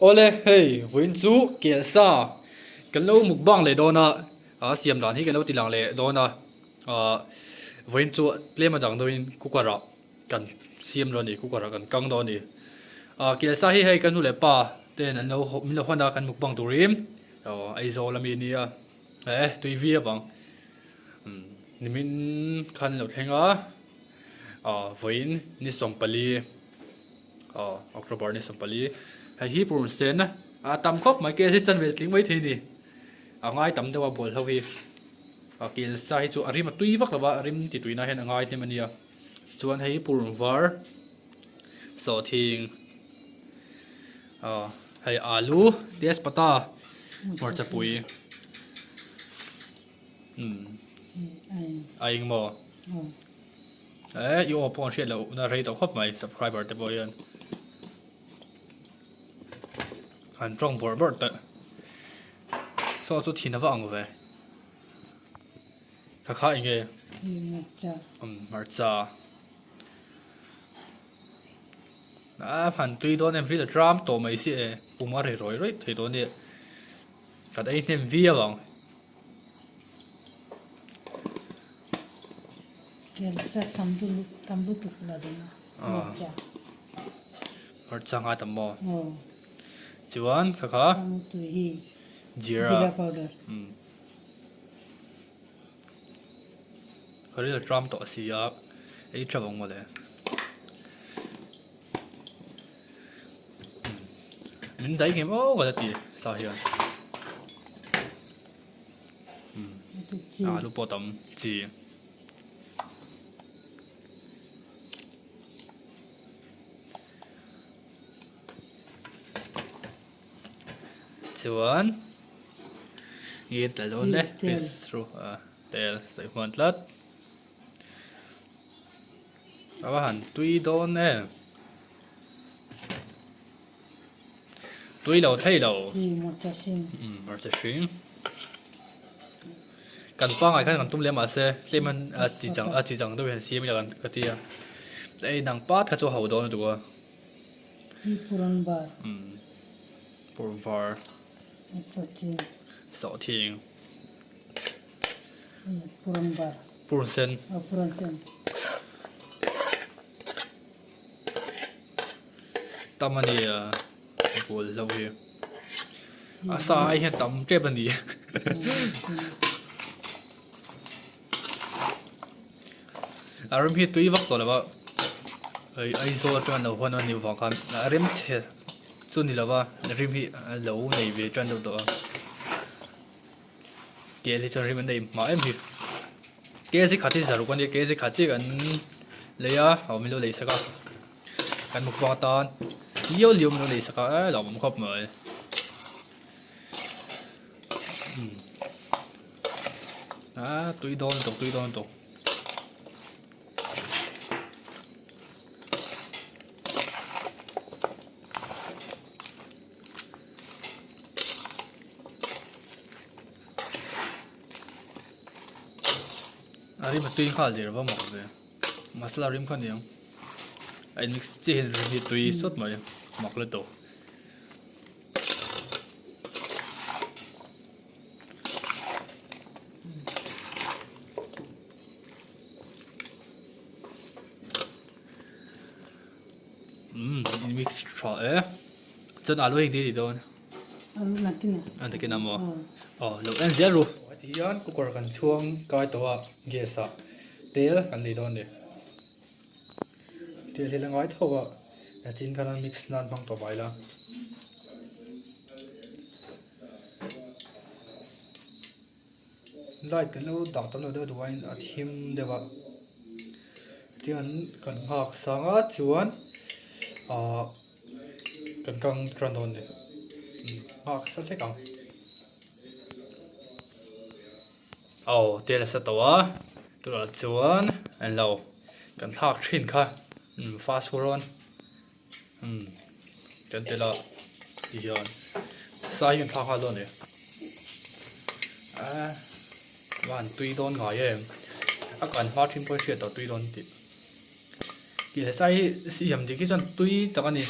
Ole hey win chu kia sa kan lo mukbang le dona siam dan hi kan lo tilang le dona win chu tlema dang doin kukara kan siam lo ni kukara kan kang do ni kia sa hi hey kan hu le pa ten an lo min lo hona kan mukbang turim ai zo la mi ni tui vi bang ni min khan lo thenga win ni som pali October ni som pali hi purun sen na tam khop mai ke si chan ve tling mai the ni ngai tam dewa bol howi kil sa hi chu arim tui vak lawa arim ti tuina hen ngai te mania chuan hei purun var so thing hei alu tes pata morcha pui aing mo yo pon shit lo na rei to khop mai subscriber te boyan han trong bor bor ta so su thin wa ang ve kha kha inge marcha phan tui do nem ri la drum to mai si puma re roi roi thei do ni ka dai nem vi awang kelsa tambu tuk la dina marcha nga tam mo chuan kha kha tu hi jira powder hori la drum to sia ei trawang mo le min dai game ga ti sa hian lu potom chi chuan ye talon le fish ru tel sai hon tlat awa han tui don ne tui lo thei lo marcha shin kan pa ngai khan kan tum le ma se tleman chi chang do hen siam ya kan katia ei nang pat kha chu ho don du puran bar purun var so thing puran bar purun sen tamani bol lo hi asa ai he tam che bani arum hi tui vak to lawa ai zo chuan lo hon ni wa kan arim se chu ni lawa rim hi lo nei ve chuan do do ke li chuan rim nei ma em hi ke si khati zaru kan ke si khati kan leya haw mi lo lei saka kan muk wa tan yo lium lo lei saka lo mum khop mai tui don to ari ma tui khal dir ba mo ve masala rim khan yang ai mix chi hen ri tui sot mai mok le to mix tra chân alu hình đi đâu alu nakin anh thấy cái nào mà lúc anh zero thì anh cũng có cần chuông cái tàu gas tel cần đi đâu nè tel thì là ngói thầu là chính cái mix nan bằng tàu bài là lại cái nó đào tao nó đỡ đuôi anh thêm được vậy thì anh cần học sáng á chuan cần căng tròn đồn này học sao thế căng tiền là sao tao tôi là chuan anh lâu cần thạc trên kha fast forward cần tiền là đi hiện sai hiện thạc luôn này bạn tùy đồn gọi em cần phát triển bớt chuyện tao tùy đồn thì cái sai siam thì cái chân tùy tao cái này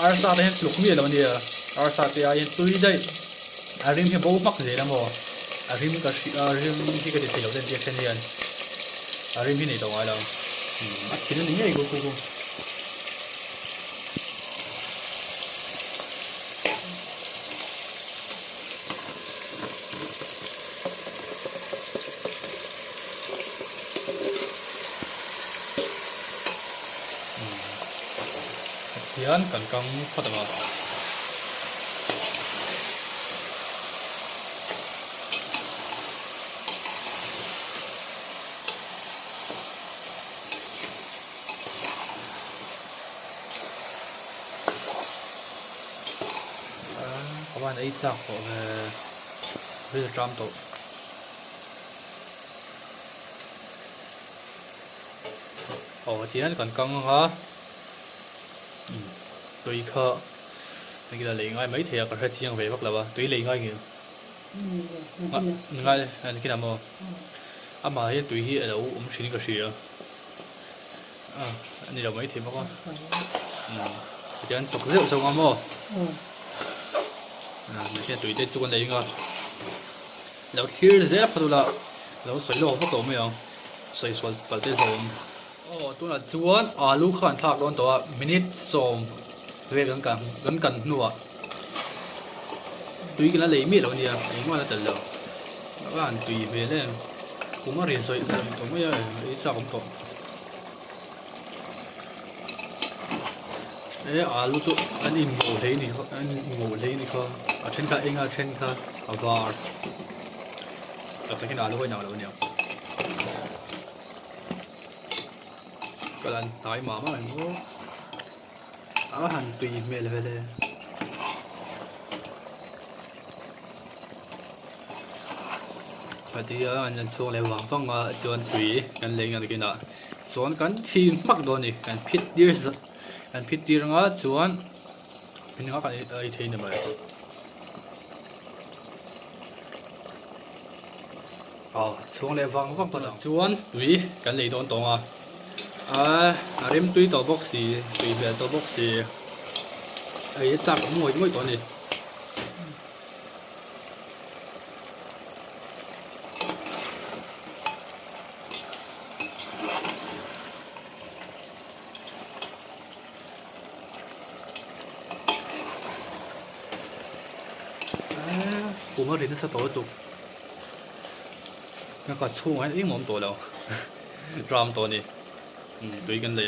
arsa te hen tluk mi lo ni arsa te a hen tui dai arim he bo mak je na mo arim ka arim hi ka ti thelo den ti chen hian arim hi nei to ai lo a kin ni ngei go go hian kan kang phatanga các bạn ấy chắc có bây giờ trăm tổ chỉ còn căng hả tùy khờ nên là lấy ngay mấy thì có thể chiang về bắt là ba tùy lấy ngay nhiều ngay cái nào mà mà hiện tùy hiện đâu xin cái gì anh đi đâu mấy thì mà con chỉ ăn chục rượu xong không mình sẽ tùy tết cho con lấy ngayแล้วที่เรื่องพอดูละแล้วสวยโลกพวกตัวไม่เอาสวยสวยปัดเต้นโซมตัวนั้นจวนลูกขันทักโดนตัวมินิโซมเรียกกันนัวตุยกันแล้วเลยมีดเราเนี่ยไอ้ว่าแล้วแต่เราว่าอันตุยไปเลยผมว่าเรียนสวยตัวไม่เอาไอ้สาวผมตัวลูกจุอันนี้โง่เลยนี่เขาอันโง่เลยนี่เขาเช่นค่ะเองเช่นค่ะบาร์แต่ที่น่ารู้ไว้หนาแล้วเนี่ยก็ลันตายหมามาเหมือนก็หันตุยเมลเลยพอดีอันนั้นช่วงเลยวางฟังมาจวนตุยกันเลยกันกินอ่ะส่วนกันทีมมักโดนนี่กันพิษดีกันพิษดีงาจวนเป็นงากันไอเทนเนี่ยมั้ยช่วงเลยวางฟังกันจวนตุยกันเลยโดนตรงเริ่มตุยตัวบ็อกซี่ตุยแบบตัวบ็อกซี่ไอ้จับมวยตัวนี้ผมว่าเรียนสักตัวตุกงั้นก็ช่วงให้ยิ่งหมอมตัวแล้วรามตัวนี้ตุยกันเลย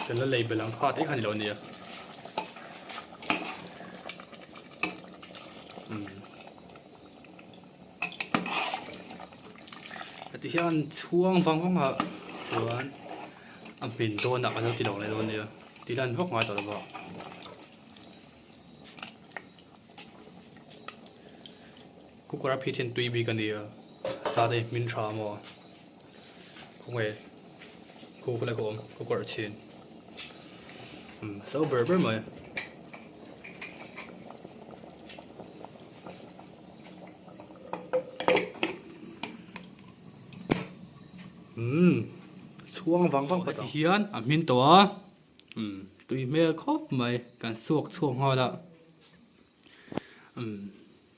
เป็นละเลยเป็นหลังพาดไอ้ขันเราเนี่ยแต่ที่อันช่วงฟังของเขาส่วนอันเป็นตัวหนักอันเราติดดอกในตัวเนี่ยที่ดันพวกไม้ต่อแล้วก็กูก็รับพิธีตุยบีกันดีซาเดมินทรามอคงเอกูก็เลยกูก็รับชินโซ่เบอร์เบอร์ไหมช่วงฟังปฏิเฮียนมินตัวตุยเมื่อครบไหมการสวกช่วงหอละ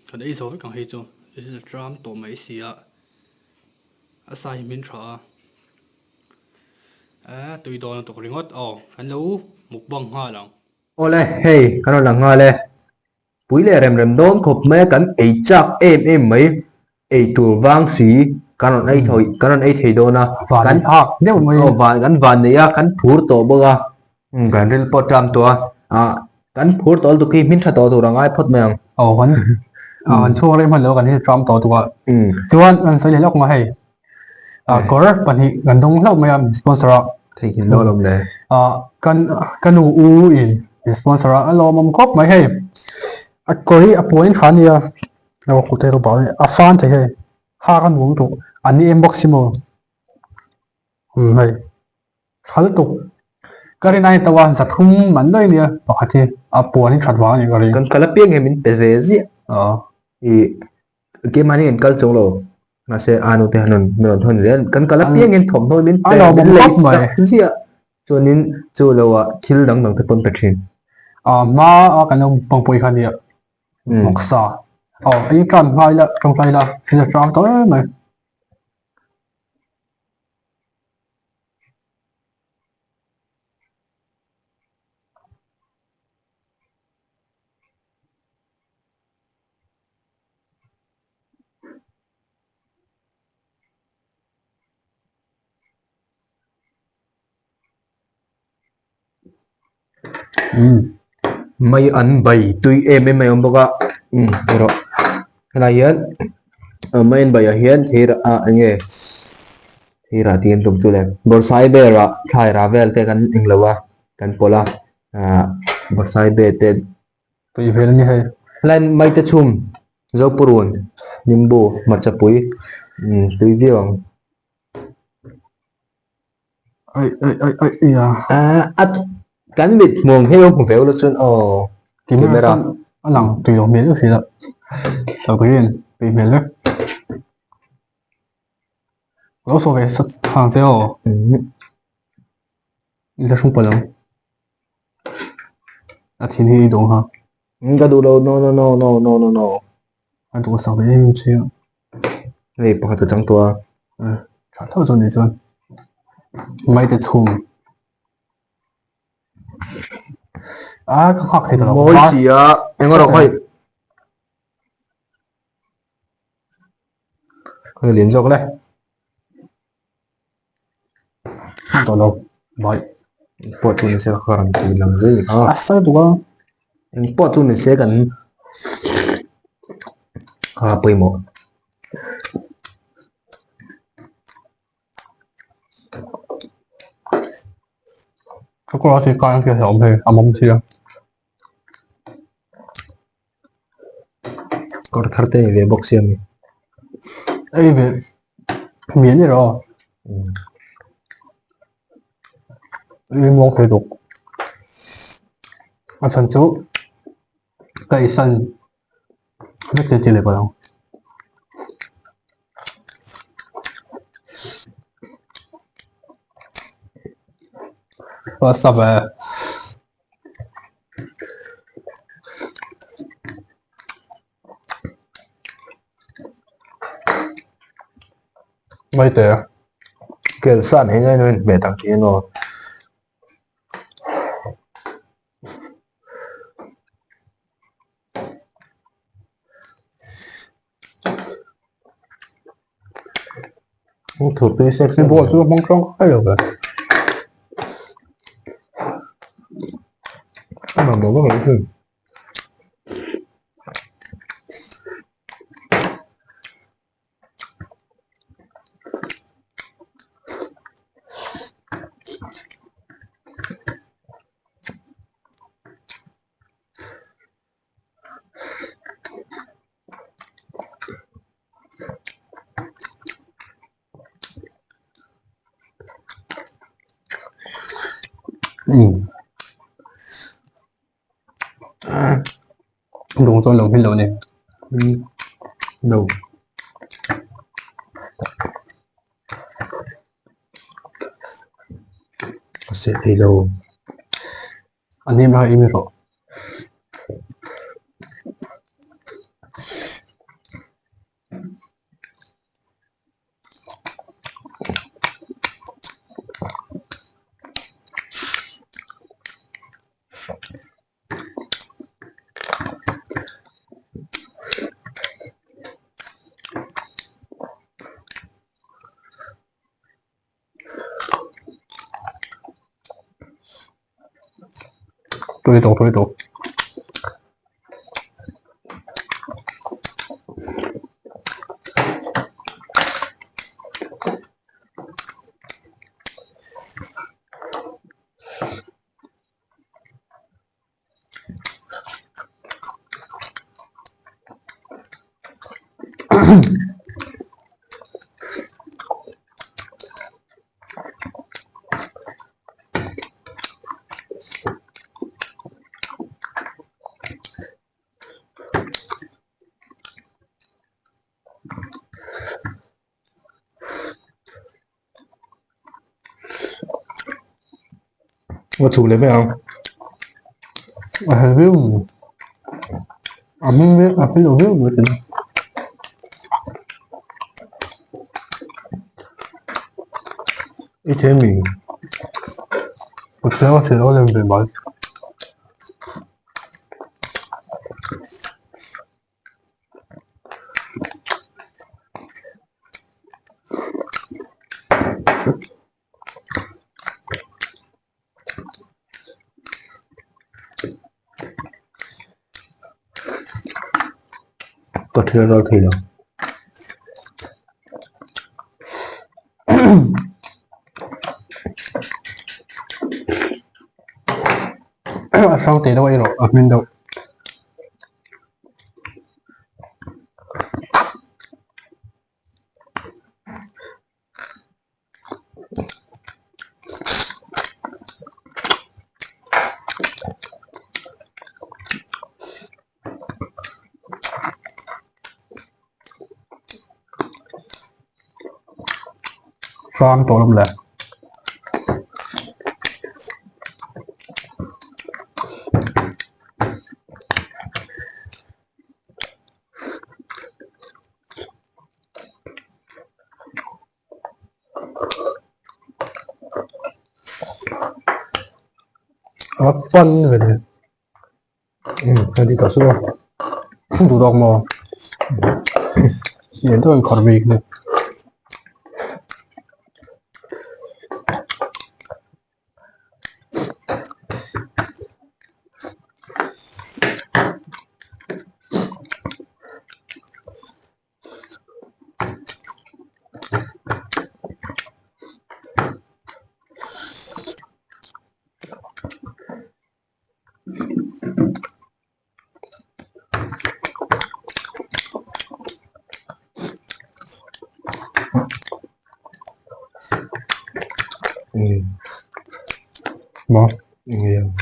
เขาได้สอบให้กังเฮจูนี่คือดรามตัวไม่เสียอาศัยมินทราตุยโดนตัวริงอดฮัลโหลมุกบังฮาลังโอ้เลยเฮ้ยกันหลังฮาเลยปุ๋ยเลยเริ่มโดนขบแม่กันไอจักไหมไอตัววางสีกันไอถอยกันไอเทโดนะกันทักเนี่ยมันวันเนี่ยกันพูดตัวบ้ากันเรื่องปอดจำตัวกันพูดตัวตุกี้มินทราตัวรังไอพดเมืองวันช่วงเริ่มพันแล้วกันที่จอมตัวส่วนมันใส่เลือกมาให้ก็เริ่มปันนี้กันต้องเล่าไม่ยอมสปอนเซอร์ที่กินโดนลมเลยกันอูอินสปอนเซอร์เรามันครบไม่ให้ก็ที่อป่วยขันเนี่ยเราคุยตัวบ่อยฟันใช่ไหมห้ากันวงตัวอันนี้เอ็มบ็อกซิโมไม่ขันตัวก็ที่นายตัวสัตว์ทุ่มมันได้เนี่ยบอกที่ป่วยนี่ขัดวางอย่างไรกันกระเปียงเห็นเป็นเปรย์สิอีเกมมันนี่เห็นกันสูงโล mà sẽ anu te hanon meron thon zen kan kala piang in thom thôi min Ano, min mong lei khóc mày. sak zia cho nên cho lawa thil dang dang te pon pathin Má cái nó bằng bùi khăn đi ạ. Mọc xa. Ý cần ngay là trong tay là thì là trong tới mày. mai an bai tui em mai om boka ero la hian mai an bai a hian thira a ange thira tian tum chu le bor sai be ra thai ra vel te kan englawa kan pola bor sai be te Tùy về như thế. lan mai te chum zo purun nimbu marchapui tui viong at kan bit mong heo mong veo lo chun Camera. Anh lặng tùy vào miễn được gì đó. Đầu tiên, tùy miễn đấy. Nó so về sắt hàng thế hả? Nó không phải lắm. Thiên hi đúng hả? ka du lo no Anh tụi sao về em chứ? nei pa ta chang tua Chả thâu rồi này rồi. Mấy cái chùm. Cái khác thì là moi chi a engoro khoi khoi lien jok le Tao đâu. Mấy. pot tu ne se kharan ti lang zai Sao tụi pot tu ne se kan pui mo cái cô thì coi cái hiểu thì mong chi à? kor kharte ve box yam Ấy về miễn gì rồi. Đi mua cái đồ. Chân chú cây sân rất là lại vào. Và sắp về. Mấy tệ. kel san he nai no be tak ti no thử pe se Thì bộ chú mong trong hay được rồi. mà bố có vẻ thử Đúng rồi lòng pin lầu này. đâu sẽ đi đâu Anh em ra im rồi. Tôi đồ. Mà thủ lấy mấy không? review mình biết review người tình Ít thế mình một số lên về bảo có thể rồi thì đâu. sau tí đâu ấy rồi mình đâu xoan tổ lắm là phân về Thôi đi tao xuống. không đủ đồng mò nhìn tôi còn việc này mò Nhiều.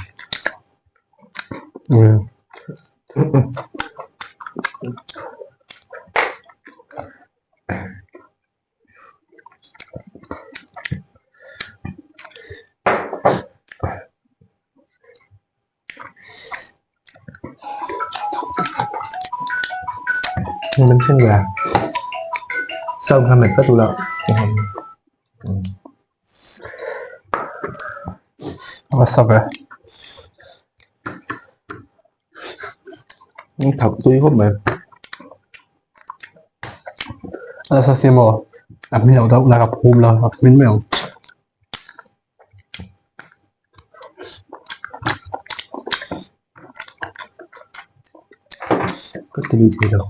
Mình xin gà. Xong hai mình có tụ lợn. what's up vậy Thật túi hút mềm. sao xem mò mình đâu đâu là gặp hôm là mình mèo Có thể đi gì đâu.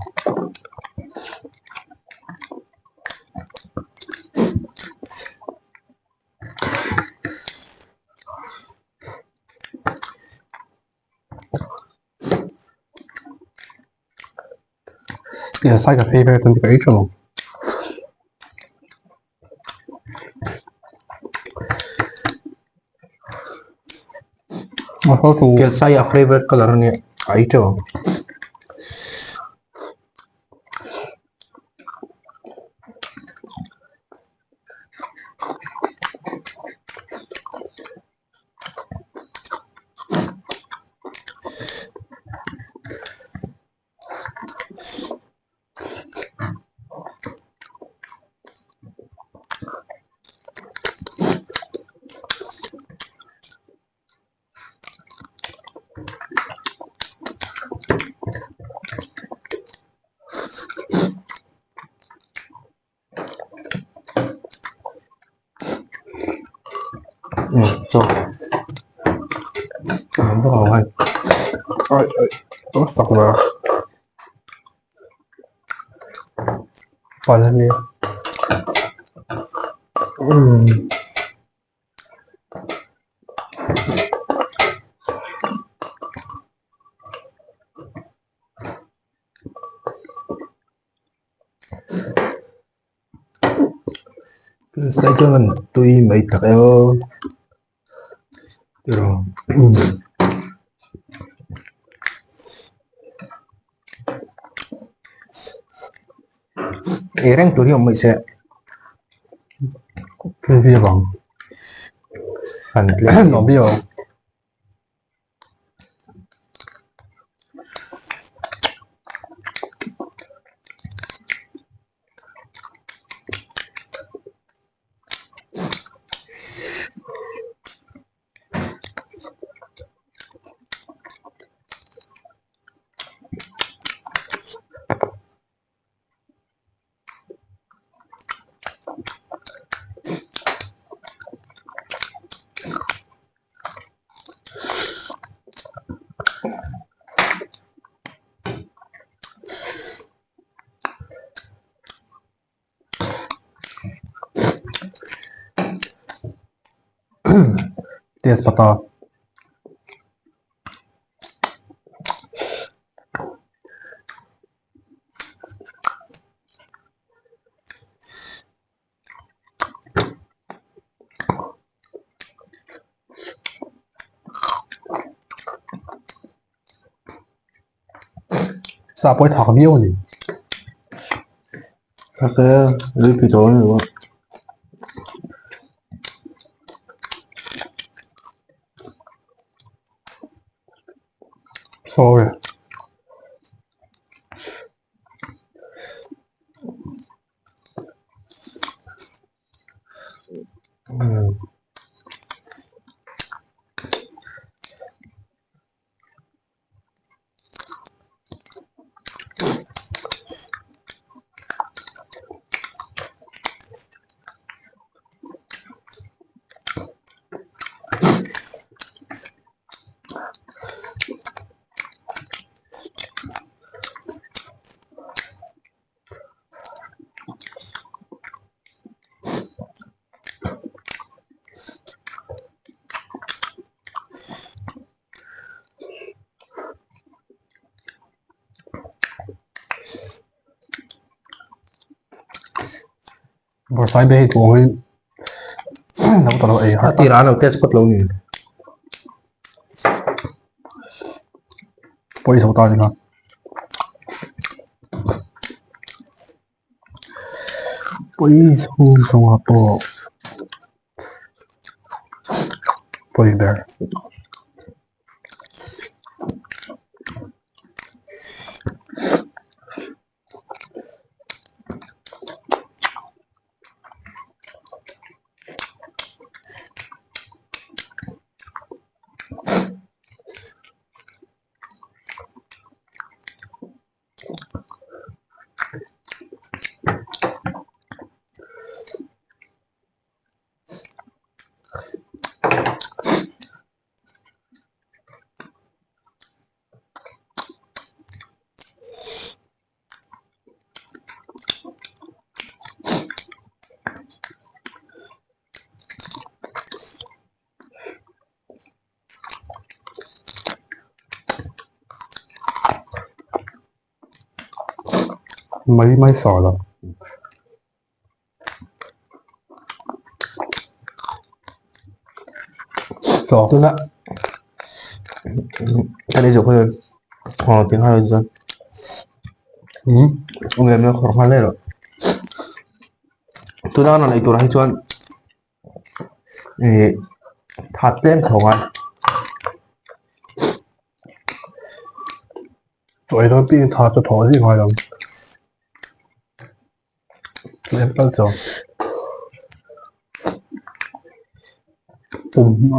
yeah sai cà phê về tuần cái rồi mà sao tụ Kiểu saya favorite color ni. Itu. Rồi. Không có hồn hay. ôi nó sọc vào còn lên đi Sẽ cho mình tùy mấy thật eo. Rồi. Rang tụi ông mình sẽ lên đi bằng phần lên nó biết không तेजपत्ता सापोय थाक बियो नि Cái lưới phi tổ nữa. sorry bữa sai bê của hơi nấu tao ấy hả Thì rán đầu test bắt lâu nhỉ. bôi sầu tao đi con bôi sầu tao bôi bear mấy sỏi rồi sỏi Tôi đã. Cái này dục hơn. Tiếng hai hơn. ừ Ông em nó khó khăn lên rồi. Tôi đã nói tôi hay chọn. Thắt lên không ăn. rồi đó bị thà cho thỏ gì ngoài lòng em tao cho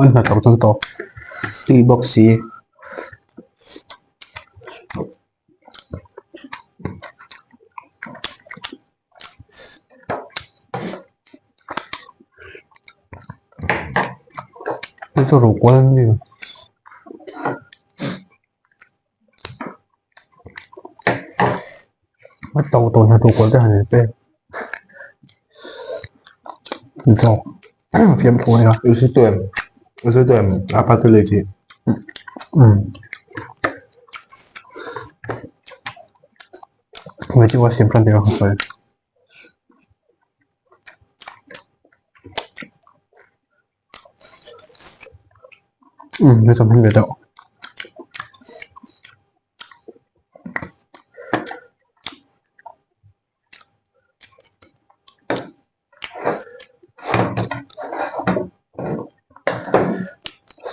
anh là tao cho tao Tùy bọc xí. cái cho rủ quân đi mất tàu tàu nhà rủ quân thế này pe sao phim thôi à Usted duerme. Aparte leche. người chưa xem plan đều không phải người trong hình về đậu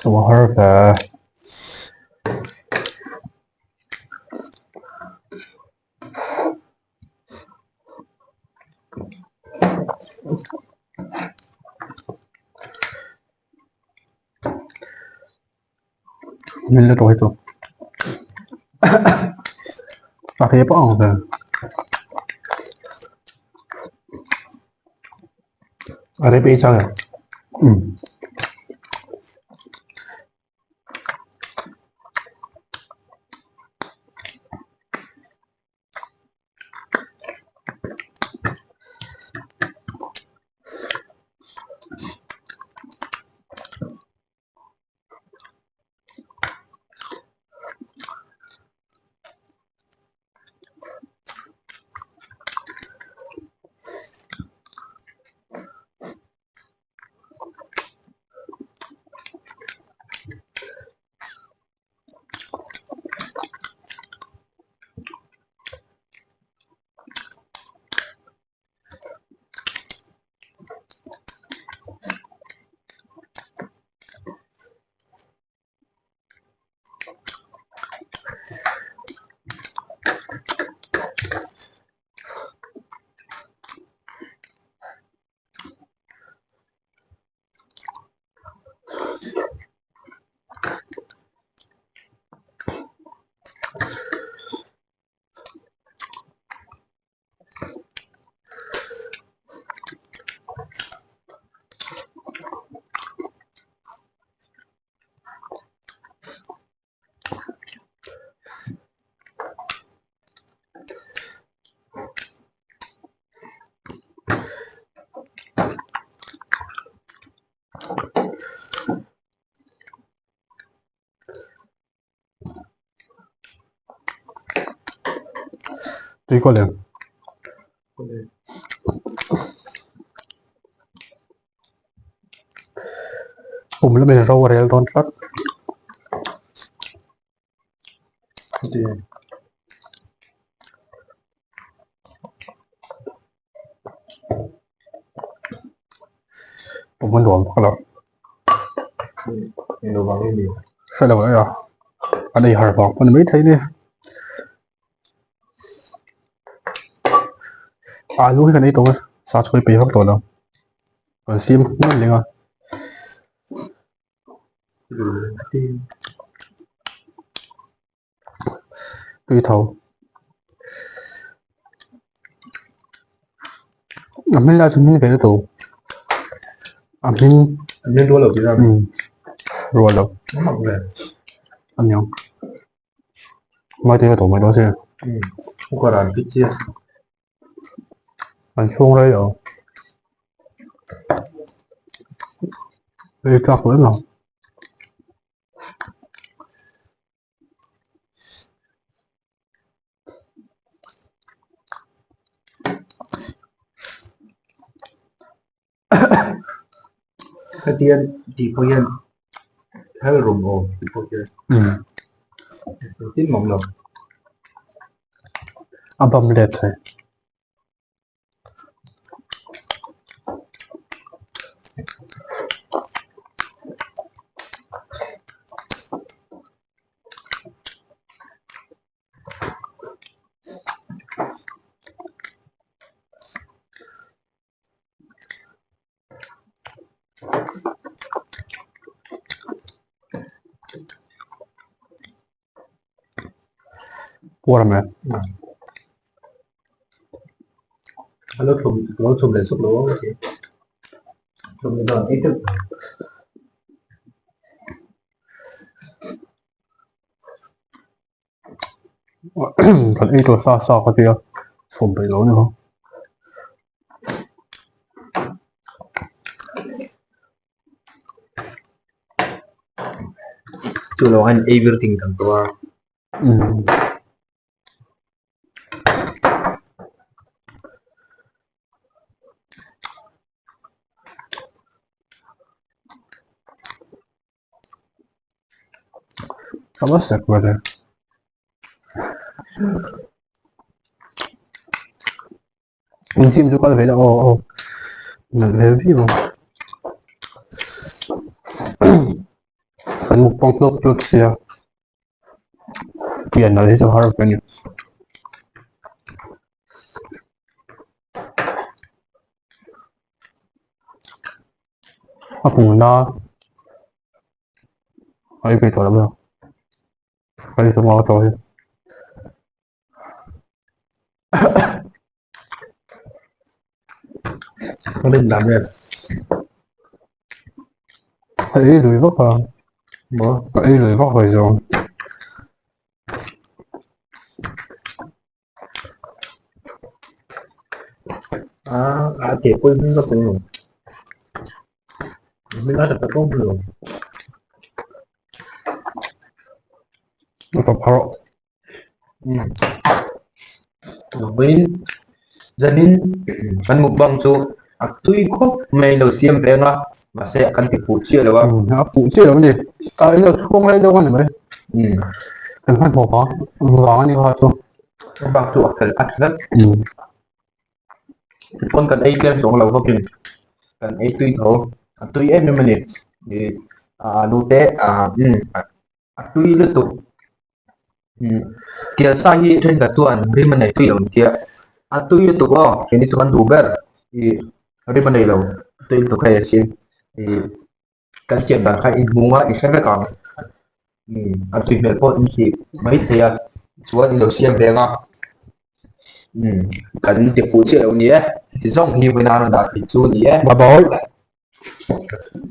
số hơi về mình là tuổi rồi cà phê bỏ rồi Ở đây bị sao nhỉ? tùy có liềnผมแล้วเป็นโรเรลตอนสัก ผมมันหลวมก็แล้ว เมนูบางไม่มี ใช่แล้วเหรออันนี้หาบอกมันไม่ใช่เนี่ยรู้แค่นี้ตรงนั้นซาช่วยไปครับตัวเราก่อนซิมนั่นเลยอ่ะ ที่ 对头ไม่ได้จะไม่เป็นตัวอันนี้ อันนี้รู้หรือเปล่า รัวแล้ว น้ำหมักเลย อันนี้ไม่ได้ตัวไม่รู้ใช่ ผู้กรานที่เจี๊ยบ อันช่วงเลยเหรอเอ้ยจับเลยเหรอ กระเทียมดีพวกยันให้รวมโอ้ดีพวกยันที่มองเรา อันบำเร็จเลยปวดไหม เราชมเลยสุดโลกชมเลยตอนที่ตึก còn ấyตัวซาก็เดียวผมไปรู้เนี่ยเขา จุดเราอัน everything ทั้งตัว خلاص يا كبر نسيم جو قال فيلا او نلعب فيه kan mukbang plot siya yan na sa harap niya apong na ay kay tolong mo kaya sa mga tao nó lên làm rồi ay lười vất à ay lười vất rồi rồi thì quên nó cũng rồi mình nói thật không được nó tập haro với gia đình kan mukbang so tuy có may đầu xiêm về nga mà sẽ kan tiếp phụ chia rồi nó phụ chứ đâu đi cái nó không lấy đâu anh vậy đừng phải bỏ bỏ đi thôi chứ bang so akal rất con kan ai kem dong lau hokin kan ai tuy tho tuy em mình thì lu te tuy lứt tục kia sa hi trên cả tuần ri mình này tuy đồng kia tuy lứt tục đó cái này tuần đủ bер thì ri mình này đâu tuy lứt tục hay xin thì cái chuyện là khai mua thì sẽ phải còn tuy mình có thì mấy thì chúa đi đầu xem về ngon cần tiếp phụ trợ đâu nhé thì giống như bây giờ là đã bị chú nhé bà bối